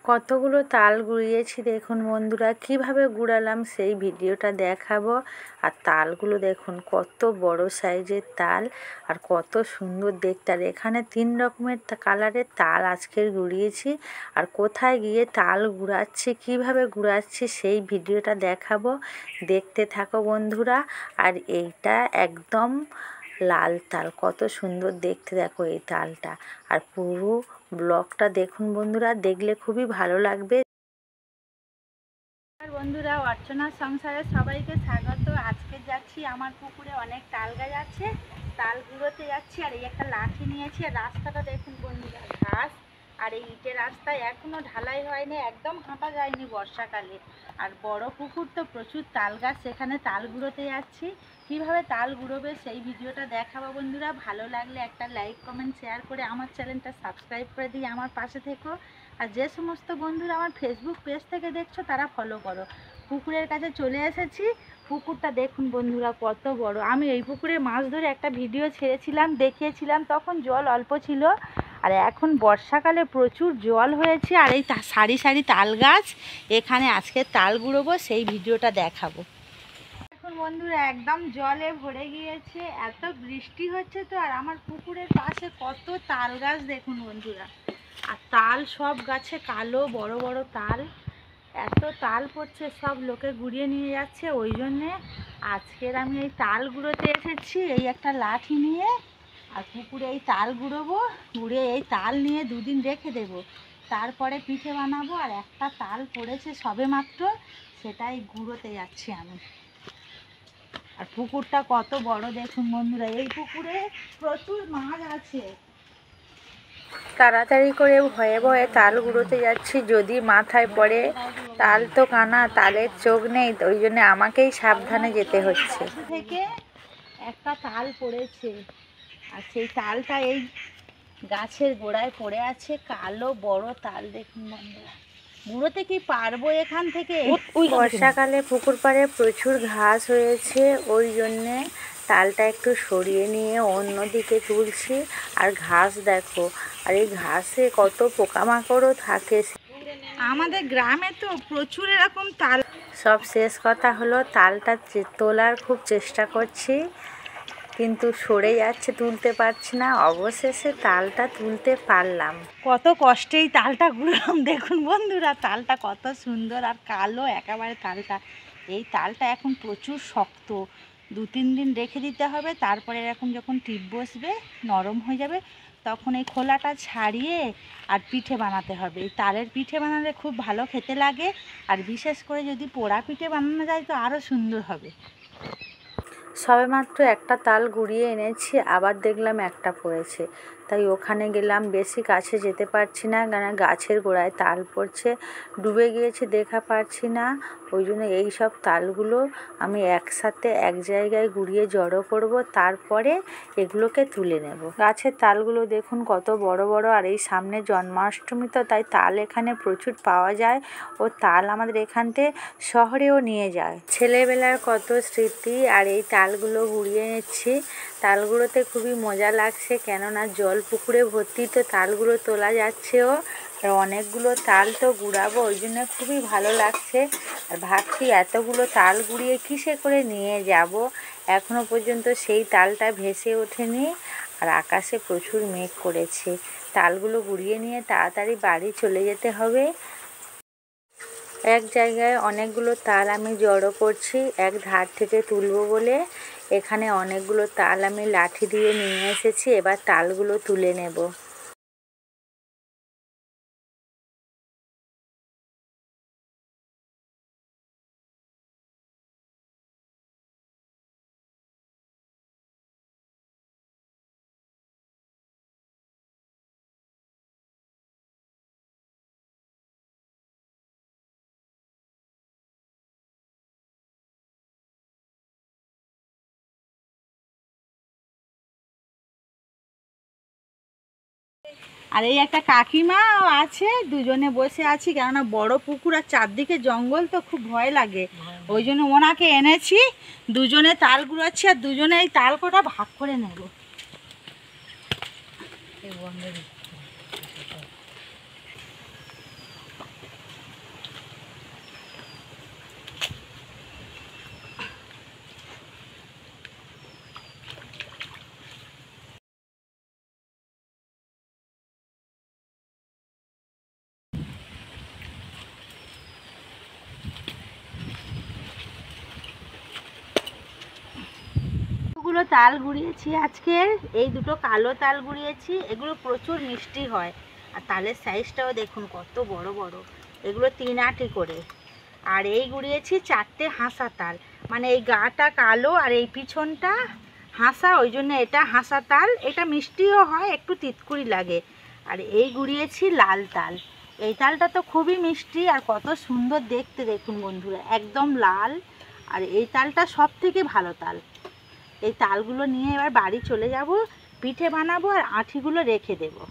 কতগুলো তাল গুঁড়িয়েছি দেখুন বন্ধুরা, কিভাবে গুঁড়ালাম সেই ভিডিওটা দেখাবো। আর তালগুলো দেখুন কত বড় সাইজের তাল আর কত সুন্দর দেখতে। আর এখানে 3 রকমের কালারের তাল আজকের গুঁড়িয়েছি। আর কোথায় গিয়ে তাল গুঁড়াচ্ছি, কিভাবে গুঁড়াচ্ছি সেই ভিডিওটা দেখাবো, দেখতে থাকো বন্ধুরা। আর এইটা একদম লাল তাল, কত সুন্দর দেখতে দেখো এই তালটা। আর পুরো ব্লগটা দেখুন বন্ধুরা, দেখলে খুবই ভালো লাগবে। বন্ধুরা, অর্চনার সংসারে সবাইকে স্বাগত। আজকে যাচ্ছি আমার পুকুরে, অনেক তাল গাছ আছে, তাল গুঁড়োতে যাচ্ছি। আর এই একটা লাঠি নিয়েছি। আর রাস্তাটা দেখুন বন্ধুরা, ঘাস আর এই ইটের রাস্তায় এখনো ঢালাই হয়নি, একদম হাঁটা যায়নি বর্ষাকালে। আর বড় পুকুর তো, প্রচুর তাল গাছ, সেখানে তাল গুঁড়োতে যাচ্ছি। কিভাবে তাল গুঁড়োবে সেই ভিডিওটা দেখাবো বন্ধুরা। ভালো লাগলে একটা লাইক কমেন্ট শেয়ার করে আমার চ্যানেলটা সাবস্ক্রাইব করে দিয়ে আমার পাশে থেকো। আর যে সমস্ত বন্ধুরা আমার ফেসবুক পেজ থেকে দেখছো তারা ফলো করো। পুকুরের কাছে চলে এসেছি। পুকুরটা দেখুন বন্ধুরা কত বড়। আমি এই পুকুরে মাছ ধরে একটা ভিডিও ছেড়েছিলাম, দেখিয়েছিলাম, তখন জল অল্প ছিল। আর এখন বর্ষাকালে প্রচুর জল হয়েছে। আর এই সারি সারি তাল গাছ, এখানে আজকে তাল গুঁড়োবো, সেই ভিডিওটা দেখাবো। এখন বন্ধুরা একদম জলে ভরে গিয়েছে, এত বৃষ্টি হচ্ছে তো। আর আমার পুকুরের পাশে কত তাল গাছ দেখুন বন্ধুরা। আর তাল সব গাছে কালো, বড় বড় তাল, এত তাল পড়ছে, সব লোকে গুঁড়িয়ে নিয়ে যাচ্ছে। ওই জন্যে আজকের আমি এই তাল গুঁড়োতে এসেছি, এই একটা লাঠি নিয়ে। আর পুকুরে এই তাল গুঁড়োবো, গুঁড়ে এই তাল নিয়ে 2 দিন রেখে দেবো, তারপরে পিঠে বানাবো। আর একটা তাল পড়েছে সবে মাত্র, সেটাই গুঁড়োতে যাচ্ছি আমি। আর পুকুরটা কত বড় দেখুন বন্ধুরা, এই পুকুরে প্রচুর মাছ আছে। তাড়াতাড়ি করে ভয়ে ভয়ে তাল গুঁড়োতে যাচ্ছি, যদি মাথায় পড়ে। তাল তো কানা, তালের চোখ নেই, ওই জন্য আমাকেই সাবধানে যেতে হচ্ছে। থেকে একটা তাল পড়েছে, আর সেই তালটা এই গাছের গোড়ায় পড়ে আছে, কালো বড় তাল দেখুন বন্ধুরা। গুঁড়োতে কি পারবো এখান থেকে? বর্ষাকালে পুকুর পাড়ে প্রচুর ঘাস হয়েছে, ওই জন্যে তালটা একটু সরিয়ে নিয়ে অন্যদিকে তুলছি। আর ঘাস দেখো, আর এই ঘাসে কত পোকামাকড়ও থাকে। আমাদের গ্রামে তো প্রচুর এরকম তাল। সব শেষ কথা হলো, তালটা তোলার খুব চেষ্টা করছি, কিন্তু সরে যাচ্ছে, তুলতে পারছি না। অবশেষে তালটা তুলতে পারলাম। কত কষ্টেই তালটা গুঁড়লাম দেখুন বন্ধুরা। তালটা কত সুন্দর আর কালো একেবারে তালটা। এই তালটা এখন প্রচুর শক্ত, 2-3 দিন রেখে দিতে হবে, তারপরে এরকম যখন টিপ বসবে, নরম হয়ে যাবে, তখন এই খোলাটা ছাড়িয়ে আর পিঠে বানাতে হবে। এই তালের পিঠে বানালে খুব ভালো খেতে লাগে। আর বিশেষ করে যদি পোড়া পিঠে বানানো যায় তো আরও সুন্দর হবে। সবেমাত্র একটা তাল গুঁড়িয়ে এনেছি, আবার দেখলাম একটা পড়েছে, তাই ওখানে গেলাম। বেশি কাছে যেতে পারছি না, কারণ গাছের গোড়ায় তাল পড়ছে, ডুবে গিয়েছে, দেখা পারছি না। ওই জন্য এই সব তালগুলো আমি একসাথে এক জায়গায় গুঁড়িয়ে জড়ো করব, তারপরে এগুলোকে তুলে নেব। গাছের তালগুলো দেখুন কত বড় বড়। আর এই সামনে জন্মাষ্টমী তো, তাই তাল এখানে প্রচুর পাওয়া যায়। ও তাল আমাদের এখান থেকে শহরেও নিয়ে যায়। ছেলেবেলার কত স্মৃতি। আর এই তালগুলো গুঁড়িয়ে নিচ্ছি। তালগুলোতে খুবই মজা লাগছে, কেননা জল পুকুরে ভর্তি, তো তালগুলো তোলা যাচ্ছেও। আর অনেকগুলো তাল তো গুঁড়াবো, ওই জন্য খুবই ভালো লাগছে। আর ভাবছি এতগুলো তাল গুঁড়িয়ে কিসে করে নিয়ে যাব, এখনো পর্যন্ত সেই তালটা ভেসে ওঠেনি। আর আকাশে প্রচুর মেঘ করেছে। তালগুলো গুঁড়িয়ে নিয়ে তাড়াতাড়ি বাড়ি চলে যেতে হবে। এক জায়গায় অনেকগুলো তাল আমি জড়ো করছি, এক ধার থেকে তুলবো বলে। এখানে অনেকগুলো তাল আমি লাঠি দিয়ে নিয়ে এসেছি, এবার তালগুলো তুলে নেব। আর এই একটা কাকিমা আছে, দুজনে বসে আছি, কেননা বড় পুকুর আর চারদিকে জঙ্গল, তো খুব ভয় লাগে। ওই জন্য ওনাকে এনেছি, দুজনে তাল গুঁড়াচ্ছি, আর দুজনে এই তাল কটা ভাগ করে নেব। অনেকগুলো তাল গুঁড়িয়েছি আজকের। এই দুটো কালো তাল গুঁড়িয়েছি, এগুলো প্রচুর মিষ্টি হয়। আর তালের সাইজটাও দেখুন কত বড় বড়, এগুলো 3 আটি করে। আর এই গুঁড়িয়েছি 4টে হাসা তাল, মানে এই গাটা কালো আর এই পিছনটা হাসা, ওই জন্য এটা হাসা তাল। এটা মিষ্টিও হয়, একটু তিতকুড়ি লাগে। আর এই গুঁড়িয়েছি লাল তাল। এই তালটা তো খুবই মিষ্টি আর কত সুন্দর দেখতে দেখুন বন্ধুরা, একদম লাল। আর এই তালটা সব থেকে ভালো তাল। এই তালগুলো নিয়ে এবার বাড়ি চলে যাব, পিঠে বানাবো আর আঁঠিগুলো রেখে দেবো।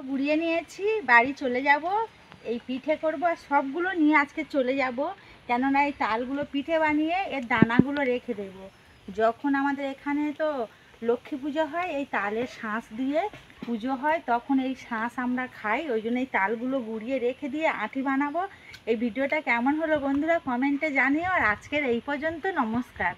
গুঁড়িয়ে নিয়েছি, বাড়ি চলে যাব, এই পিঠে করব আর সবগুলো নিয়ে আজকে চলে যাব। কেননা এই তালগুলো পিঠে বানিয়ে এর দানাগুলো রেখে দেব। যখন আমাদের এখানে তো লক্ষ্মী পুজো হয়, এই তালের শাঁস দিয়ে পুজো হয়, তখন এই শাঁস আমরা খাই। ওই জন্য এই তালগুলো গুঁড়িয়ে রেখে দিয়ে আঁঠি বানাবো। এই ভিডিওটা কেমন হলো বন্ধুরা কমেন্টে জানিও। আর আজকের এই পর্যন্ত, নমস্কার।